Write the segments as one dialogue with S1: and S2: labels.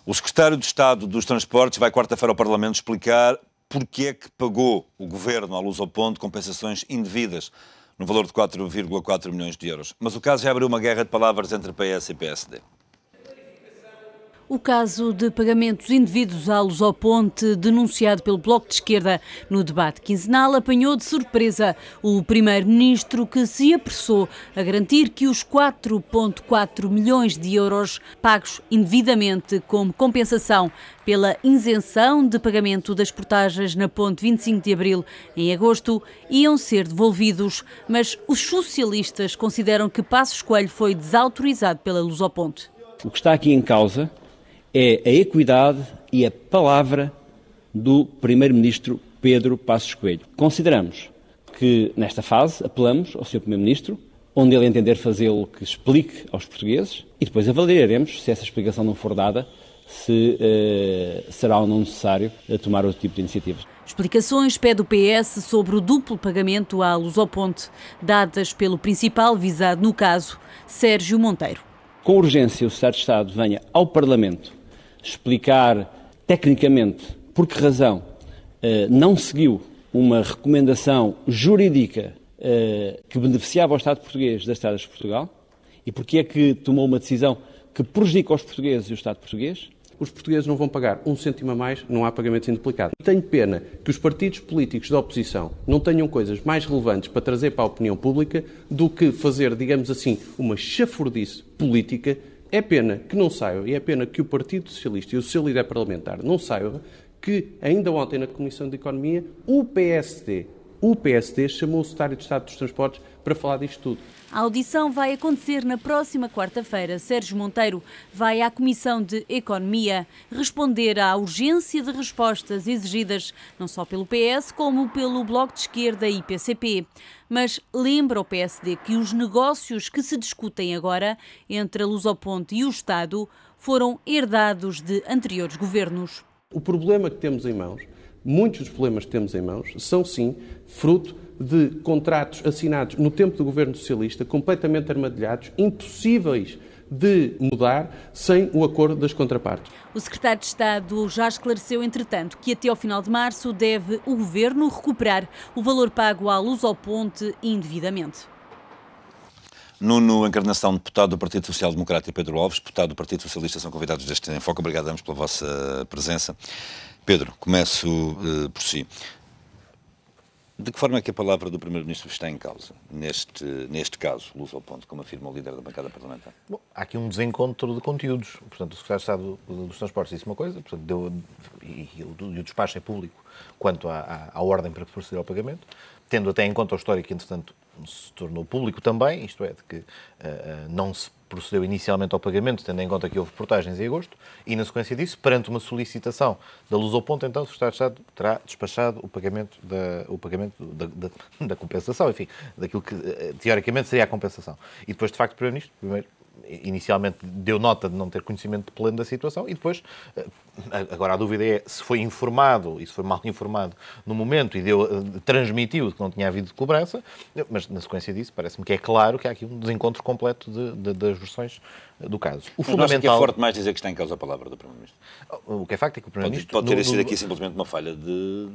S1: O secretário de Estado dos Transportes vai quarta-feira ao Parlamento explicar porque é que pagou o Governo à Lusoponte compensações indevidas no valor de 4,4 milhões de euros. Mas o caso já abriu uma guerra de palavras entre PS e PSD.
S2: O caso de pagamentos indevidos à Lusoponte, denunciado pelo Bloco de Esquerda no debate quinzenal, apanhou de surpresa o primeiro-ministro, que se apressou a garantir que os 4,4 milhões de euros pagos indevidamente como compensação pela isenção de pagamento das portagens na ponte 25 de Abril em agosto iam ser devolvidos, mas os socialistas consideram que Passos Coelho foi desautorizado pela Lusoponte.
S3: O que está aqui em causa é a equidade e a palavra do Primeiro-Ministro Pedro Passos Coelho. Consideramos que, nesta fase, apelamos ao Sr. Primeiro-Ministro, onde ele entender fazê-lo, que explique aos portugueses, e depois avaliaremos, se essa explicação não for dada, se será ou não necessário tomar outro tipo de iniciativas.
S2: Explicações pede o PS sobre o duplo pagamento à Lusoponte, dadas pelo principal visado no caso, Sérgio Monteiro.
S3: Com urgência, o Secretário de Estado venha ao Parlamento explicar tecnicamente por que razão não seguiu uma recomendação jurídica que beneficiava o Estado português das estradas de Portugal e porque é que tomou uma decisão que prejudica os portugueses e o Estado português.
S4: Os portugueses não vão pagar um cêntimo a mais, não há pagamentos induplicados. Tenho pena que os partidos políticos da oposição não tenham coisas mais relevantes para trazer para a opinião pública do que fazer, digamos assim, uma chafurdice política. É pena que não saiba, e é pena que o Partido Socialista e o seu líder parlamentar não saibam que, ainda ontem na Comissão de Economia, o PSD chamou o Secretário de Estado dos Transportes para falar disto tudo.
S2: A audição vai acontecer na próxima quarta-feira. Sérgio Monteiro vai à Comissão de Economia responder à urgência de respostas exigidas não só pelo PS como pelo Bloco de Esquerda e PCP. Mas lembra o PSD que os negócios que se discutem agora entre a Lusoponte e o Estado foram herdados de anteriores governos.
S4: O problema que temos em mãos, muitos dos problemas que temos em mãos, são sim fruto de contratos assinados no tempo do governo socialista, completamente armadilhados, impossíveis de mudar sem o acordo das contrapartes.
S2: O secretário de Estado já esclareceu, entretanto, que até ao final de março deve o governo recuperar o valor pago à Lusoponte indevidamente.
S1: Nuno Encarnação, deputado do Partido Social Democrata, e Pedro Alves, deputado do Partido Socialista, são convidados deste Enfoque. Obrigado a ambos pela vossa presença. Pedro, começo por si. De que forma é que a palavra do Primeiro-Ministro está em causa, neste caso, Lusoponte, como afirma o líder da bancada parlamentar?
S5: Bom, há aqui um desencontro de conteúdos. Portanto, o Secretário de Estado dos Transportes disse uma coisa, portanto, e o despacho é público quanto à ordem para proceder ao pagamento, tendo até em conta o histórico que, entretanto, se tornou público também, isto é, de que não se procedeu inicialmente ao pagamento, tendo em conta que houve portagens em agosto, e na sequência disso, perante uma solicitação da Lusoponte, então o Secretário de Estado terá despachado o pagamento da compensação, enfim, daquilo que teoricamente seria a compensação. E depois, de facto, o Primeiro-Ministro, inicialmente deu nota de não ter conhecimento pleno da situação e depois, agora a dúvida é se foi informado e se foi mal informado no momento e transmitiu que não tinha havido cobrança, mas na sequência disso parece-me que é claro que há aqui um desencontro completo das versões do caso.
S1: O fundamental... é forte mais dizer que está em causa a palavra do Primeiro-Ministro.
S5: O que é facto é que o Primeiro-Ministro...
S1: Pode ter sido aqui simplesmente uma falha de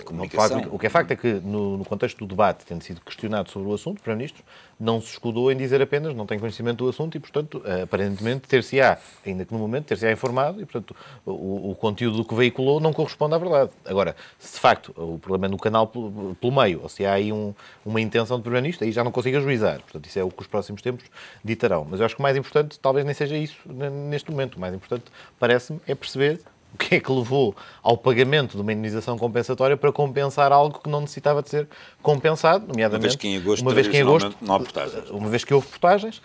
S1: comunicação.
S5: O que é facto é que, no contexto do debate, tendo sido questionado sobre o assunto, o Primeiro-Ministro não se escudou em dizer apenas não tem conhecimento do assunto e, portanto, aparentemente ter-se-á, ainda que no momento, ter-se-á informado e, portanto, o conteúdo que veiculou não corresponde à verdade. Agora, se de facto o problema é no canal pelo meio, ou se há aí uma intenção do Primeiro-Ministro, aí já não consigo ajuizar. Portanto, isso é o que os próximos tempos ditarão. Mas eu acho que o mais importante talvez nem seja isso neste momento. O mais importante, parece-me, é perceber o que é que levou ao pagamento de uma indemnização compensatória para compensar algo que não necessitava de ser compensado, nomeadamente
S1: uma vez que em agosto não há portagens.
S5: Uma vez que houve portagens,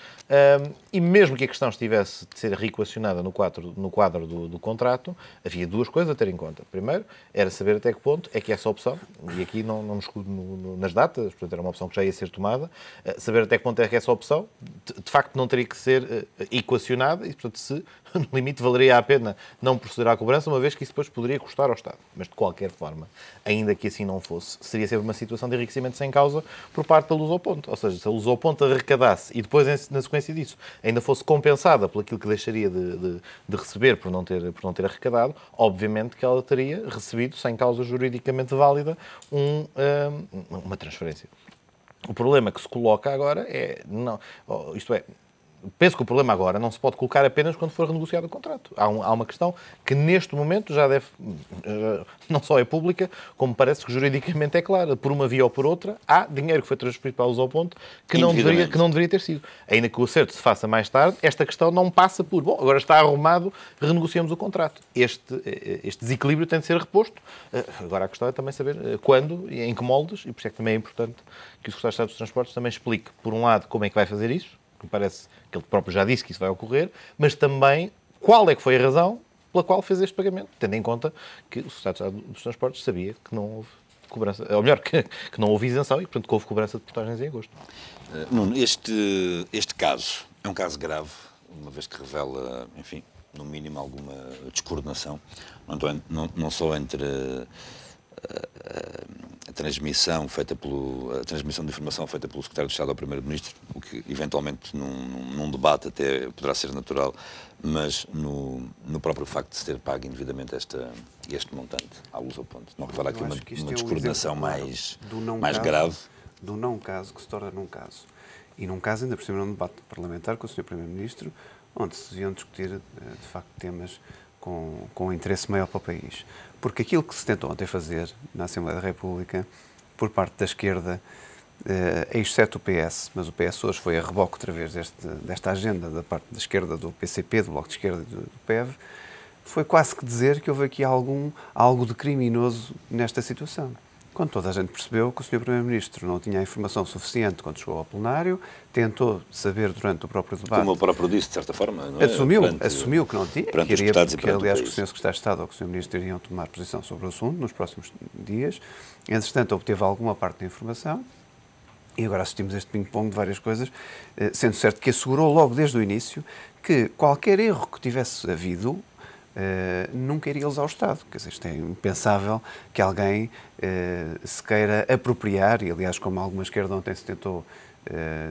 S5: e mesmo que a questão estivesse de ser reequacionada no quadro do contrato, havia duas coisas a ter em conta. Primeiro, era saber até que ponto é que essa opção, e aqui não me escudo nas datas, portanto era uma opção que já ia ser tomada, saber até que ponto é que essa opção, de facto, não teria que ser equacionada e, portanto, se no limite valeria a pena não proceder à cobrança cobrança, uma vez que isso depois poderia custar ao Estado. Mas, de qualquer forma, ainda que assim não fosse, seria sempre uma situação de enriquecimento sem causa por parte da Lusoponte. Ou seja, se a Lusoponte arrecadasse e depois, na sequência disso, ainda fosse compensada por aquilo que deixaria de receber por não ter arrecadado, obviamente que ela teria recebido, sem causa juridicamente válida, uma transferência. O problema que se coloca agora penso que o problema agora não se pode colocar apenas quando for renegociado o contrato. Há uma questão que neste momento já não só é pública, como parece que juridicamente é clara. Por uma via ou por outra, há dinheiro que foi transferido para a Lusoponte que não deveria ter sido. Ainda que o acerto se faça mais tarde, esta questão não passa por, agora está arrumado, renegociamos o contrato. Este desequilíbrio tem de ser reposto. Agora a questão é também saber quando e em que moldes, e por isso é que também é importante que o Secretário de Estado dos Transportes também explique, por um lado, como é que vai fazer isso, que me parece que ele próprio já disse que isso vai ocorrer, mas também qual é que foi a razão pela qual fez este pagamento, tendo em conta que o Secretário de Estado dos Transportes sabia que não houve cobrança, ou melhor, que não houve isenção e, portanto, que houve cobrança de portagens em agosto.
S1: Nuno, este caso é um caso grave, uma vez que revela, enfim, no mínimo alguma descoordenação, não só entre a transmissão de informação feita pelo Secretário de Estado ao Primeiro-Ministro, o que eventualmente num debate até poderá ser natural, mas no próprio facto de se ter pago indevidamente este montante à Lusoponte. Não revela aqui uma descoordenação mais grave?
S6: Do não caso que se torna num caso. E num caso ainda por cima num debate parlamentar com o Sr. Primeiro-Ministro, onde se deviam discutir, de facto, temas com interesse maior para o país. Porque aquilo que se tentou ontem fazer na Assembleia da República, por parte da esquerda, exceto o PS, mas o PS hoje foi a reboque outra vez desta agenda da parte da esquerda, do PCP, do Bloco de Esquerda e do PEV, foi quase que dizer que houve aqui algo de criminoso nesta situação. Quando toda a gente percebeu que o Sr. Primeiro-Ministro não tinha a informação suficiente quando chegou ao plenário, tentou saber durante o próprio debate...
S1: Como o próprio disse, de certa forma, não é?
S6: Assumiu que não tinha, que aliás que o Sr. Secretário de Estado ou que o Sr. Ministro iriam tomar posição sobre o assunto nos próximos dias. Entretanto, obteve alguma parte da informação e agora assistimos a este ping-pong de várias coisas, sendo certo que assegurou logo desde o início que qualquer erro que tivesse havido nunca iria lesar o Estado. Quer dizer, isto é impensável que alguém se queira apropriar, e aliás, como alguma esquerda ontem se tentou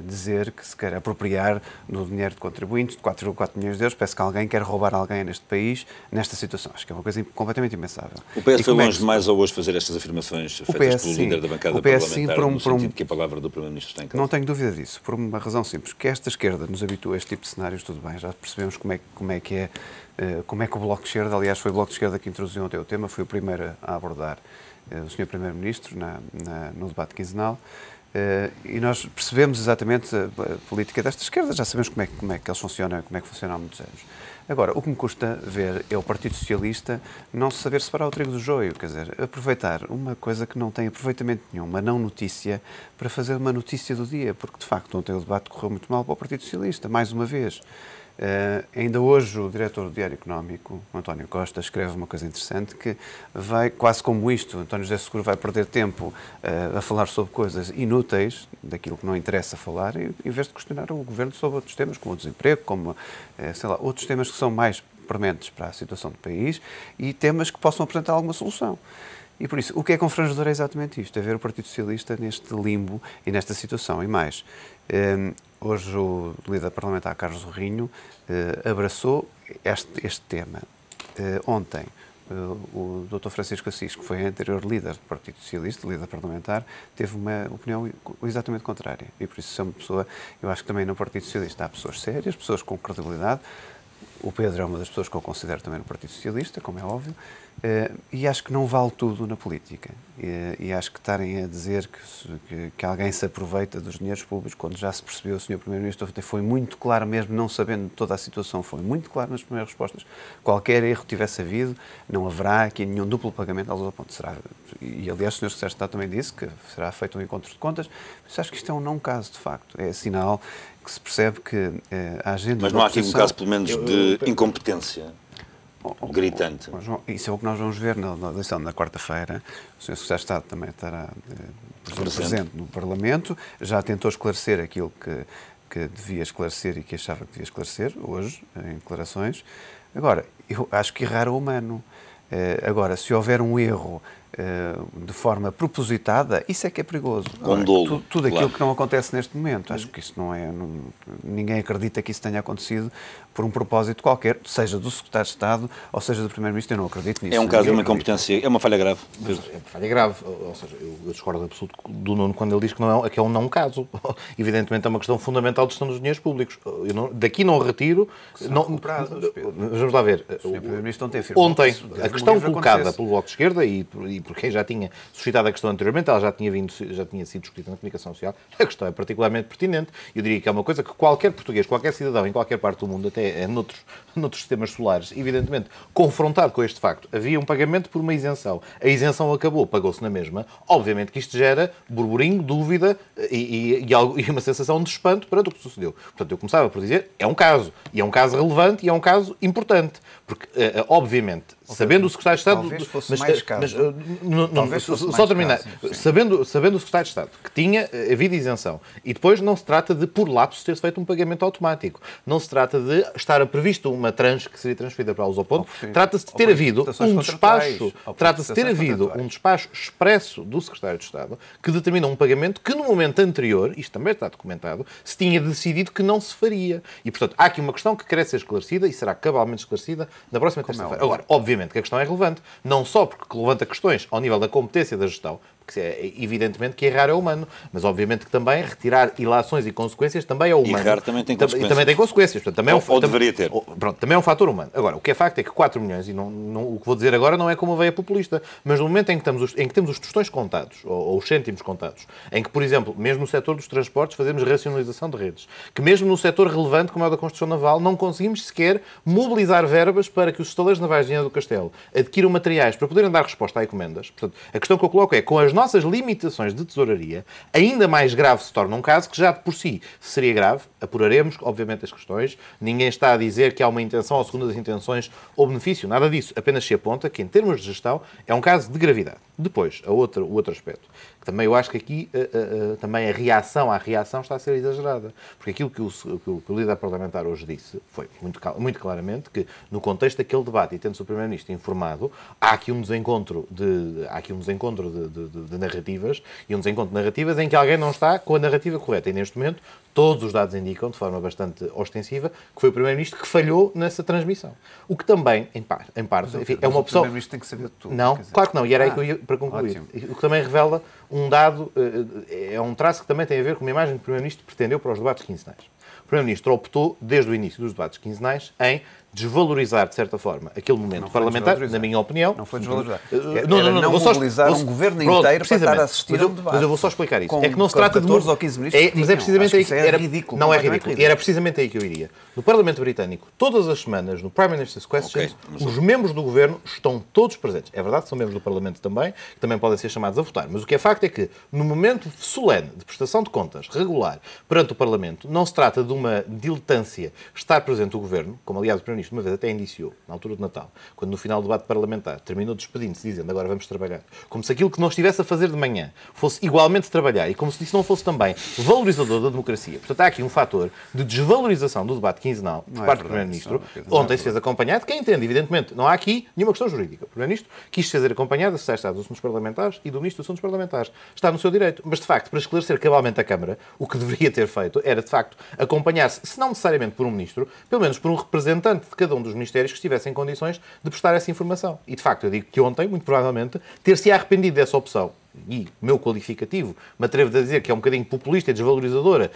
S6: dizer que se quer apropriar do dinheiro de contribuintes, de 4,4 milhões de euros, parece que alguém quer roubar alguém neste país, nesta situação. Acho que é uma coisa completamente impensável.
S1: O PS foi longe demais ao hoje fazer estas afirmações feitas pelo líder da bancada parlamentar, no sentido que a palavra do Primeiro-Ministro está em causa?
S6: Não tenho dúvida disso, por uma razão simples, que esta esquerda nos habitua a este tipo de cenários, tudo bem, já percebemos como é que o Bloco de Esquerda, aliás, foi o Bloco de Esquerda que introduziu ontem o tema, foi o primeiro a abordar o Sr. Primeiro-Ministro no debate quinzenal, e nós percebemos exatamente a política desta esquerda, já sabemos como é que eles funcionam, como é que funcionam há muitos anos. Agora, o que me custa ver é o Partido Socialista não saber separar o trigo do joio, quer dizer, aproveitar uma coisa que não tem aproveitamento nenhum, uma não notícia, para fazer uma notícia do dia, porque de facto ontem o debate correu muito mal para o Partido Socialista, mais uma vez. Ainda hoje o diretor do Diário Económico, António Costa, escreve uma coisa interessante que vai, quase como isto, António José Seguro vai perder tempo a falar sobre coisas inúteis, daquilo que não interessa falar, em vez de questionar o Governo sobre outros temas, como o desemprego, como, outros temas que são mais prementes para a situação do país e temas que possam apresentar alguma solução. E por isso, o que é confrangedor é exatamente isto, é ver o Partido Socialista neste limbo e nesta situação. E mais, hoje o líder parlamentar, Carlos Rinho, abraçou este tema. Ontem, o Dr. Francisco Assis, que foi anterior líder do Partido Socialista, líder parlamentar, teve uma opinião exatamente contrária. E por isso, é uma pessoa, eu acho que também no Partido Socialista há pessoas sérias, pessoas com credibilidade. O Pedro é uma das pessoas que eu considero também no Partido Socialista, como é óbvio, e acho que não vale tudo na política. E acho que estarem a dizer que alguém se aproveita dos dinheiros públicos, quando já se percebeu, o Sr. Primeiro-Ministro foi muito claro, mesmo não sabendo toda a situação, foi muito claro nas primeiras respostas. Qualquer erro que tivesse havido, não haverá aqui nenhum duplo pagamento à Lusoponte. E aliás, o Sr. Secretário de Estado também disse que será feito um encontro de contas, mas acho que isto é um não caso, de facto. É sinal que se percebe que a agenda...
S1: Mas não há aqui um caso, pelo menos, de incompetência gritante.
S6: Isso é o que nós vamos ver na eleição da quarta-feira. O Sr. Secretário de Estado também estará presente no Parlamento. Já tentou esclarecer aquilo que que devia esclarecer e que achava que devia esclarecer, hoje, em declarações. Agora, eu acho que errar é humano. Agora, se houver um erro de forma propositada, isso é que é perigoso. Tudo aquilo que não acontece neste momento. Acho que isso não é... ninguém acredita que isso tenha acontecido por um propósito qualquer, seja do Secretário de Estado ou seja do Primeiro-Ministro. Eu não acredito nisso.
S1: É um caso de uma incompetência, é uma falha grave.
S5: É uma falha grave. Ou seja, eu discordo absoluto do Nuno quando ele diz que é um não caso. Evidentemente é uma questão fundamental de gestão dos dinheiros públicos. Daqui não retiro... Vamos lá ver.
S6: O Sr. Primeiro-Ministro ontem afirmou
S5: ontem, a questão colocada pelo Bloco de Esquerda e por quem já tinha suscitado a questão anteriormente, ela já tinha sido discutida na comunicação social, a questão é particularmente pertinente. Eu diria que é uma coisa que qualquer português, qualquer cidadão em qualquer parte do mundo, até noutros sistemas solares, evidentemente, confrontado com este facto, havia um pagamento por uma isenção. A isenção acabou, pagou-se na mesma. Obviamente que isto gera burburinho, dúvida e uma sensação de espanto perante o que sucedeu. Portanto, eu começava por dizer, é um caso. E é um caso relevante e é um caso importante. Porque, obviamente, sabendo o Secretário de Estado...
S6: Talvez fosse mais caso.
S5: Só terminar. Sabendo o Secretário de Estado que tinha havido isenção e depois não se trata de, por lapso, ter-se feito um pagamento automático. Não se trata de estar previsto uma tranche que seria transferida para a Lusoponte. Trata-se de ter havido um despacho... Trata-se de ter havido um despacho expresso do Secretário de Estado que determina um pagamento que, no momento anterior, isto também está documentado, se tinha decidido que não se faria. E, portanto, há aqui uma questão que quer ser esclarecida e será cabalmente esclarecida na próxima terça-feira. Agora, obviamente que a questão é relevante, não só porque levanta questões ao nível da competência da gestão, porque é evidentemente que errar é humano, mas obviamente que também retirar ilações e consequências também é humano.
S1: Errar também tem consequências.
S5: Também tem consequências. Portanto, também
S1: ou deveria ter.
S5: Pronto, também é um fator humano. Agora, o que é facto é que 4 milhões, e o que vou dizer agora não é como a veia populista, mas no momento em que temos os tostões contados, ou os cêntimos contados, em que, por exemplo, mesmo no setor dos transportes fazemos racionalização de redes, que mesmo no setor relevante, como é o da construção naval, não conseguimos sequer mobilizar verbas para que os estaleiros navais de Viana do Castelo adquiram materiais para poderem dar resposta a encomendas. Portanto, a questão que eu coloco é, com as nossas limitações de tesouraria, ainda mais grave se torna um caso que já de por si seria grave. Apuraremos, obviamente, as questões. Ninguém está a dizer que há uma intenção ou segundo as intenções ou benefício. Nada disso. Apenas se aponta que, em termos de gestão, é um caso de gravidade. Depois, o outro aspecto, que também eu acho que aqui também a reação está a ser exagerada. Porque aquilo que o líder parlamentar hoje disse foi muito claramente que, no contexto daquele debate, e tendo-se o Primeiro-Ministro informado, há aqui um desencontro de narrativas, e um desencontro de narrativas em que alguém não está com a narrativa correta. E, neste momento, todos os dados indicam, de forma bastante ostensiva, que foi o Primeiro-Ministro que falhou nessa transmissão. O que também, em parte, enfim, é uma opção...
S6: O Primeiro-Ministro tem que saber de tudo.
S5: Não, claro que não, e era aí que eu ia para concluir. Ótimo. O que também revela um dado, é um traço que também tem a ver com uma imagem que o Primeiro-Ministro pretendeu para os debates quinzenais. O Primeiro-Ministro optou, desde o início dos debates quinzenais, em desvalorizar, de certa forma, aquele momento parlamentar, na minha opinião.
S6: Não foi desvalorizar.
S5: Não,
S6: mobilizar um governo inteiro para estar a assistir a um debate.
S5: Mas eu vou só explicar isso. É que não se trata de...
S6: 14 ou 15 ministros.
S5: Mas é precisamente aí que...
S6: Era ridículo.
S5: Não é ridículo. E era precisamente aí que eu iria. No Parlamento Britânico, todas as semanas, no Prime Minister's Questions, os membros do governo estão todos presentes. É verdade que são membros do Parlamento também, que também podem ser chamados a votar. Mas o que é facto é que, no momento solene de prestação de contas regular perante o Parlamento, não se trata de uma diletância estar presente o governo, como aliás o Primeiro-Ministro uma vez até indiciou, na altura de Natal, quando no final do debate parlamentar terminou despedindo-se, dizendo agora vamos trabalhar, como se aquilo que não estivesse a fazer de manhã fosse igualmente trabalhar e como se isso não fosse também valorizador da democracia. Portanto, há aqui um fator de desvalorização do debate quinzenal por parte do Primeiro-Ministro. Ontem se fez acompanhado, quem entende, evidentemente, não há aqui nenhuma questão jurídica. O Primeiro-Ministro quis fazer acompanhado da Secretaria de Estado dos Assuntos Parlamentares e do Ministro dos Assuntos Parlamentares. Está no seu direito. Mas, de facto, para esclarecer cabalmente a Câmara, o que deveria ter feito era, de facto, acompanhar-se, se não necessariamente por um Ministro, pelo menos por um representante de cada um dos Ministérios que estivesse em condições de prestar essa informação. E, de facto, eu digo que ontem, muito provavelmente, ter-se arrependido dessa opção, e o meu qualificativo, me atrevo a dizer que é um bocadinho populista e desvalorizadora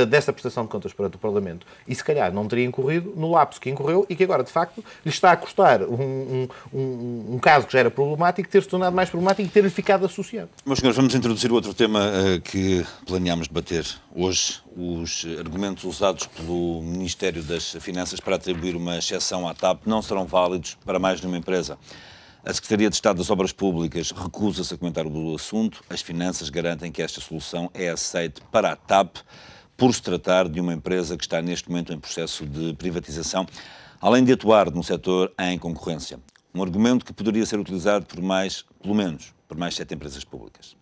S5: dessa prestação de contas perante o Parlamento, e se calhar não teria incorrido no lapso que incorreu e que agora, de facto, lhe está a custar um caso que já era problemático, ter-se tornado mais problemático e ter-lhe ficado associado.
S1: Meus senhores, vamos introduzir o outro tema que planeámos debater hoje, os argumentos usados pelo Ministério das Finanças para atribuir uma exceção à TAP não serão válidos para mais de uma empresa. A Secretaria de Estado das Obras Públicas recusa-se a comentar o assunto. As finanças garantem que esta solução é aceite para a TAP, por se tratar de uma empresa que está neste momento em processo de privatização, além de atuar no setor em concorrência. Um argumento que poderia ser utilizado pelo menos, por mais 7 empresas públicas.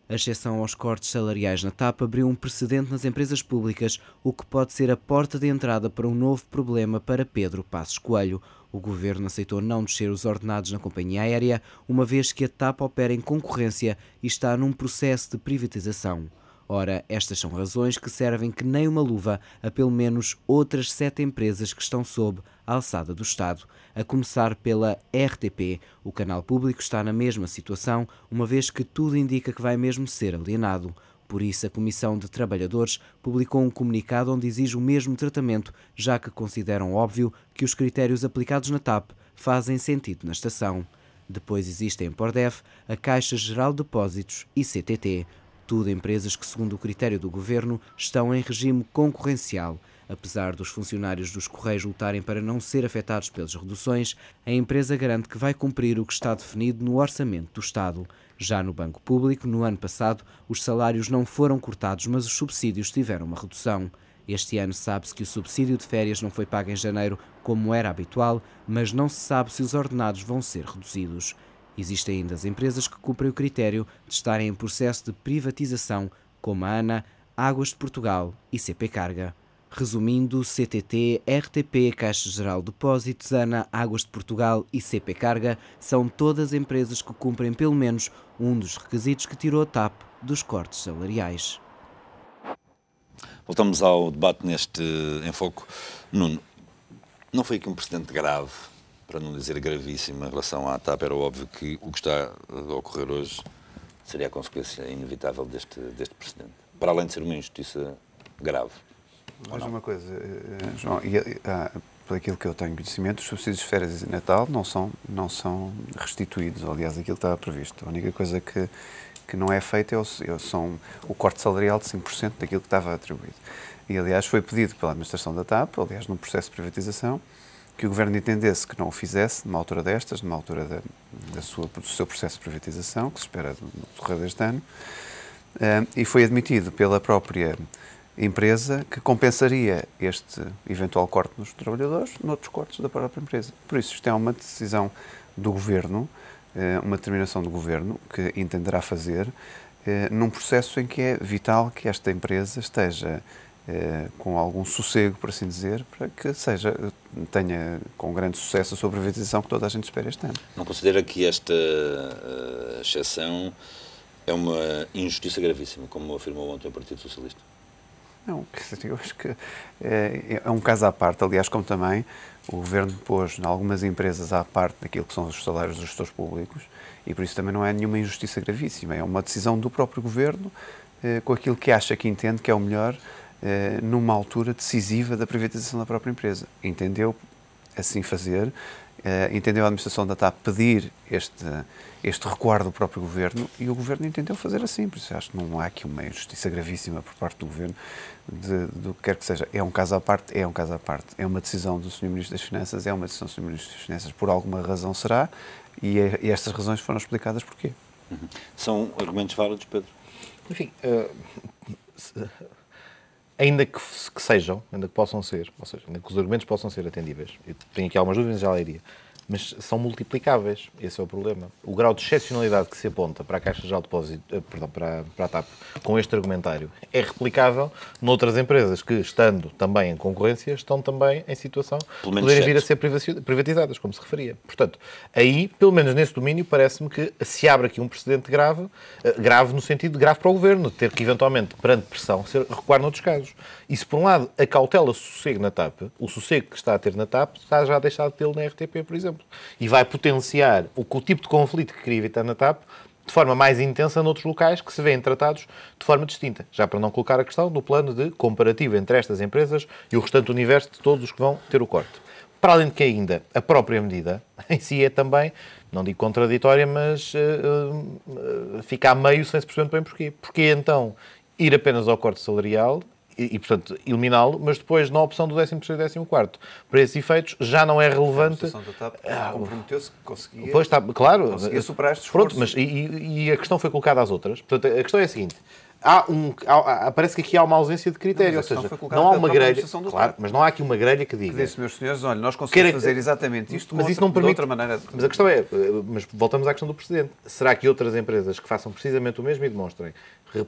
S7: A exceção aos cortes salariais na TAP abriu um precedente nas empresas públicas, o que pode ser a porta de entrada para um novo problema para Pedro Passos Coelho. O Governo aceitou não descer os ordenados na companhia aérea, uma vez que a TAP opera em concorrência e está num processo de privatização. Ora, estas são razões que servem que nem uma luva a pelo menos outras 7 empresas que estão sob a alçada do Estado, a começar pela RTP. O canal público está na mesma situação, uma vez que tudo indica que vai mesmo ser alienado. Por isso, a Comissão de Trabalhadores publicou um comunicado onde exige o mesmo tratamento, já que consideram óbvio que os critérios aplicados na TAP fazem sentido na estação. Depois existem a Pordef, a Caixa Geral de Depósitos e CTT. Tudo empresas que, segundo o critério do Governo, estão em regime concorrencial. Apesar dos funcionários dos Correios lutarem para não ser afetados pelas reduções, a empresa garante que vai cumprir o que está definido no orçamento do Estado. Já no Banco Público, no ano passado, os salários não foram cortados, mas os subsídios tiveram uma redução. Este ano sabe-se que o subsídio de férias não foi pago em janeiro, como era habitual, mas não se sabe se os ordenados vão ser reduzidos. Existem ainda as empresas que cumprem o critério de estarem em processo de privatização, como a ANA, Águas de Portugal e CP Carga. Resumindo, CTT, RTP, Caixa Geral de Depósitos, ANA, Águas de Portugal e CP Carga são todas empresas que cumprem pelo menos um dos requisitos que tirou a TAP dos cortes salariais.
S1: Voltamos ao debate neste Em Foco. Nuno, não foi aqui um precedente grave, para não dizer gravíssimo, em relação à TAP? Era óbvio que o que está a ocorrer hoje seria a consequência inevitável deste precedente, para além de ser uma injustiça grave.
S6: Mas uma coisa, João, por aquilo que eu tenho conhecimento, os subsídios de férias e Natal não são restituídos, aliás, aquilo estava previsto. A única coisa que não é feita são o corte salarial de 5% daquilo que estava atribuído. E, aliás, foi pedido pela administração da TAP, aliás, num processo de privatização, que o Governo entendesse que não o fizesse numa altura destas, numa altura do seu processo de privatização, que se espera no decorrer deste ano, e foi admitido pela própria empresa que compensaria este eventual corte nos trabalhadores noutros cortes da própria empresa. Por isso, isto é uma decisão do Governo, uma determinação do Governo que entenderá fazer num processo em que é vital que esta empresa esteja com algum sossego, por assim dizer, para que tenha com grande sucesso a sua privatização que toda a gente espera este ano.
S1: Não considera que esta exceção é uma injustiça gravíssima, como afirmou ontem o Partido Socialista?
S6: Não, eu acho que é um caso à parte, aliás, como também o Governo pôs em algumas empresas à parte daquilo que são os salários dos gestores públicos e por isso também não é nenhuma injustiça gravíssima, é uma decisão do próprio Governo com aquilo que acha que entende que é o melhor numa altura decisiva da privatização da própria empresa. Entendeu assim fazer, entendeu a administração da TAP pedir este recuar do próprio Governo e o Governo entendeu fazer assim. Por isso acho que não há aqui uma injustiça gravíssima por parte do Governo do que quer que seja. É um caso à parte, é um caso à parte. É uma decisão do Sr. Ministro das Finanças, é uma decisão do Sr. Ministro das Finanças, por alguma razão será, e estas razões foram explicadas porquê.
S1: São argumentos válidos, Pedro?
S5: Enfim, ainda que sejam, ainda que possam ser, ou seja, ainda que os argumentos possam ser atendíveis, eu tenho aqui algumas dúvidas, já lá iria, mas são multiplicáveis, esse é o problema. O grau de excepcionalidade que se aponta para a Caixa Geral de Depósitos, para a TAP, com este argumentário, é replicável noutras empresas que, estando também em concorrência, estão também em situação de poderem vir a ser privatizadas, como se referia. Portanto, aí, pelo menos nesse domínio, parece-me que se abre aqui um precedente grave no sentido de grave para o Governo, de ter que, eventualmente, perante pressão, recuar noutros casos. E se, por um lado, acautela o sossego na TAP, o sossego que está a ter na TAP está já a deixar de tê-lo na RTP, por exemplo. E vai potenciar o tipo de conflito que queria evitar na TAP de forma mais intensa noutros locais que se vêem tratados de forma distinta. Já para não colocar a questão do plano de comparativo entre estas empresas e o restante universo de todos os que vão ter o corte. Para além de que ainda a própria medida em si é também, não digo contraditória, mas fica a meio sem se perceber bem porquê. Porque então ir apenas ao corte salarial e, portanto, eliminá-lo, mas depois, na opção do 13º e 14º, para esses efeitos, já não é relevante.
S6: A administração da TAP comprometeu-se que conseguia,
S5: claro,
S6: conseguia superar estes
S5: esforços. Pronto, mas e a questão foi colocada às outras. Portanto, a questão é a seguinte. parece que aqui há uma ausência de critério, ou seja, não há uma grelha, claro, mas não há aqui uma grelha que diga...
S6: Que disse, meus senhores, olha, nós conseguimos fazer exatamente isto,
S5: mas isso não permite,
S6: de outra maneira.
S5: Mas a questão é, mas voltamos à questão do precedente. Será que outras empresas que façam precisamente o mesmo e demonstrem,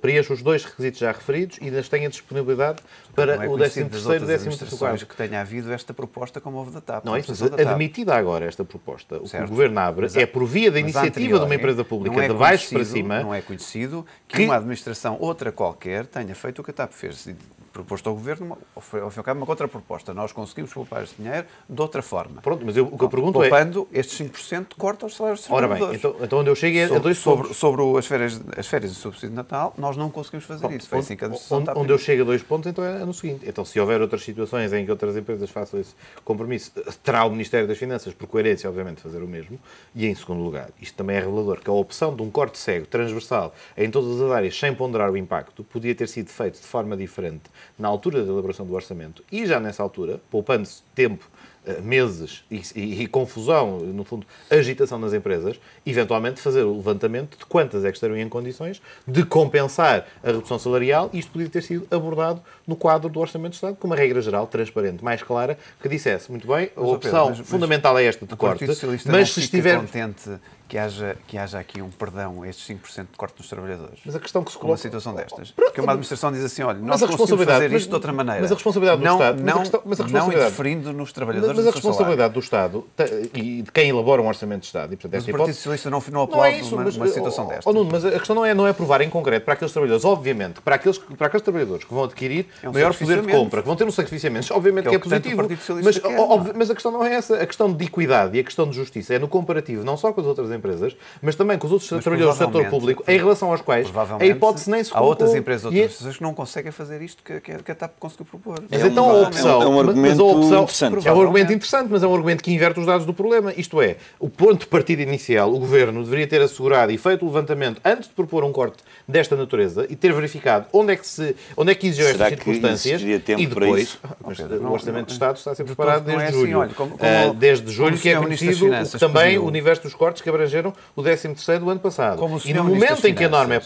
S5: preenchem os dois requisitos já referidos e ainda tenham disponibilidade para o 13º e 13º?
S6: Que tenha havido esta proposta como houve da TAP.
S5: Não é isso, admitida agora esta proposta, o que o Governo abre é por via da iniciativa de uma empresa pública, de baixo para cima...
S6: Não é conhecido que uma administração, outra qualquer, tenha feito o que a TAP fez. Proposto ao Governo, ao fim e ao cabo, uma contraproposta. Nós conseguimos poupar este dinheiro de outra forma.
S5: Pronto, mas o que eu pergunto
S6: poupando estes 5% corta os salários dos trabalhadores.
S5: Ora bem, então onde eu chego é a dois pontos.
S6: Sobre as férias e o subsídio de Natal, nós não conseguimos fazer isso. Foi assim que a decisão está
S5: onde eu chego a 2 pontos, então é no seguinte. Então, se houver outras situações em que outras empresas façam esse compromisso, terá o Ministério das Finanças, por coerência, obviamente, fazer o mesmo. E, em segundo lugar, isto também é revelador, que a opção de um corte cego, transversal, em todas as áreas, sem ponderar o impacto, podia ter sido feito de forma diferente na altura da elaboração do orçamento e já nessa altura, poupando-se tempo, meses e confusão, no fundo, agitação nas empresas, eventualmente fazer o levantamento de quantas é que estariam em condições de compensar a redução salarial, e isto podia ter sido abordado no quadro do Orçamento do Estado, com uma regra geral, transparente, mais clara, que dissesse, muito bem, a opção fundamental é esta de corte,
S6: mas se estiver contente que haja aqui um perdão a estes 5% de corte dos trabalhadores.
S5: Mas a questão que se coloca...
S6: Uma situação destas. Porque uma administração diz assim, olha, nós conseguimos fazer isto de outra maneira.
S5: Mas a responsabilidade do Estado...
S6: Não interferindo nos trabalhadores.
S5: Mas a responsabilidade do Estado e de quem elabora um orçamento de Estado... E, portanto,
S6: mas o Partido Socialista não aplaude uma situação desta.
S5: Nuno, mas a questão não é provar em concreto para aqueles trabalhadores, obviamente, para aqueles trabalhadores que vão adquirir maior poder de compra, que vão ter um sacrifício a menos, obviamente que é positivo. Mas a questão não é essa. A questão de equidade e a questão de justiça é no comparativo, não só com as outras empresas, mas também com os outros trabalhadores do setor público, em relação aos quais a hipótese nem se colocou.
S6: Há outras empresas, outras pessoas que não conseguem fazer isto que a TAP conseguiu propor.
S5: Mas então a opção...
S1: É um argumento interessante.
S5: É um argumento interessante, mas é um argumento que inverte os dados do problema. Isto é, o ponto de partida inicial, o Governo deveria ter assegurado e feito o levantamento antes de propor um corte desta natureza e ter verificado onde é que exigiam estas circunstâncias e depois... O Orçamento de Estado está a ser preparado desde julho. Desde julho, que é conhecido também o universo dos cortes que abrangeram o 13º do ano passado. E no momento em que a norma é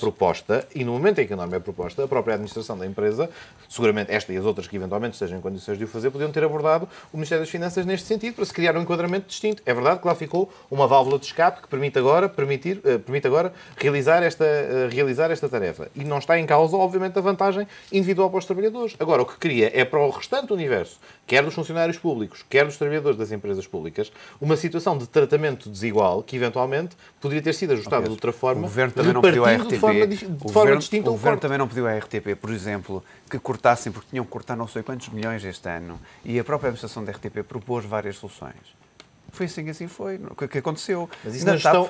S5: proposta, a própria administração da empresa, seguramente esta e as outras que eventualmente estejam em condições de o fazer, podiam ter abordado o Ministério das Finanças neste sentido, para se criar um enquadramento distinto. É verdade que lá ficou uma válvula de escape que permite agora realizar esta tarefa. E não está em causa, obviamente, a vantagem individual para os trabalhadores. Agora, o que queria é para o restante universo, quer dos funcionários públicos, quer dos trabalhadores das empresas públicas, uma situação de tratamento desigual que, eventualmente, poderia ter sido ajustada de outra forma.
S6: O Governo também não pediu à RTP.
S5: De forma distinta.
S6: O Governo também não pediu à RTP, por exemplo, que cortassem, porque tinham que cortar não sei quantos milhões este ano, e a própria administração da RTP propôs várias soluções. Foi assim foi. O que aconteceu?
S5: Mas isso na gestão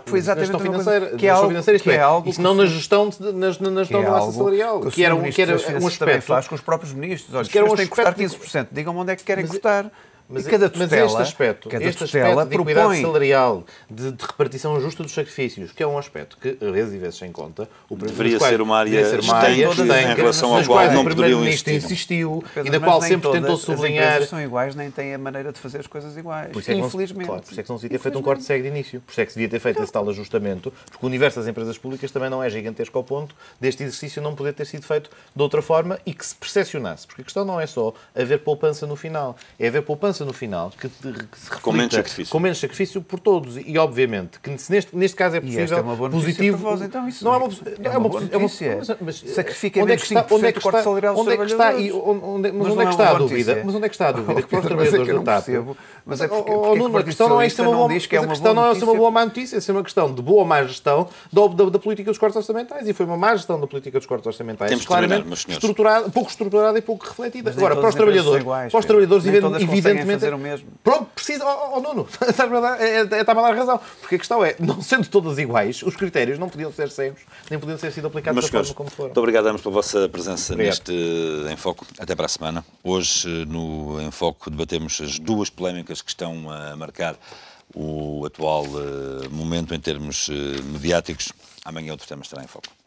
S6: foi exatamente
S5: na financeira. Que é algo isso não na gestão da massa salarial.
S6: Que era um aspecto também faz com os próprios ministros. Olha, os senhores têm que cortar 15%. Digam-me onde é que querem cortar.
S5: Mas este aspecto de equidade salarial, de repartição justa dos sacrifícios, que é um aspecto que, vezes e vezes sem conta,
S1: deveria ser uma área em relação ao qual não poderiam
S5: existir. Insistiu, e da qual sempre tentou sublinhar...
S6: As são iguais, nem têm a maneira de fazer as coisas iguais. Infelizmente.
S5: Claro, por isso é que não se devia ter feito um corte cego de início. Por isso é que se devia ter feito esse tal ajustamento, porque o universo das empresas públicas também não é gigantesco ao ponto deste exercício não poder ter sido feito de outra forma e que se percepcionasse. Porque a questão não é só haver poupança no final, é haver poupança no final que se reflita com menos sacrifício por todos. E obviamente que neste caso é possível,
S6: é uma boa
S5: positivo.
S6: Para vós, então, isso
S5: não é uma boa notícia.
S6: Sacrifica menos 5% do corte salarial dos trabalhadores.
S5: Onde é que está a dúvida? Mas onde é que está a dúvida? Que para os trabalhadores da TAP...
S6: Mas a questão não é se
S5: uma boa ou má notícia, é uma questão de boa ou má gestão da política dos cortes orçamentais. E foi uma má gestão da política dos cortes orçamentais, claramente pouco estruturada e pouco refletida. Agora, para os trabalhadores, evidentemente... Pronto, precisa... Nuno, está a dar a razão. Porque a questão é, não sendo todas iguais, os critérios não podiam ser cegos, nem podiam ser sido aplicados da forma como foram.
S1: Muito obrigado, ambos, pela vossa presença neste Em Foco. Até para a semana. Hoje, no Em Foco, debatemos as duas polémicas que estão a marcar o atual momento em termos mediáticos. Amanhã outro tema estará em foco.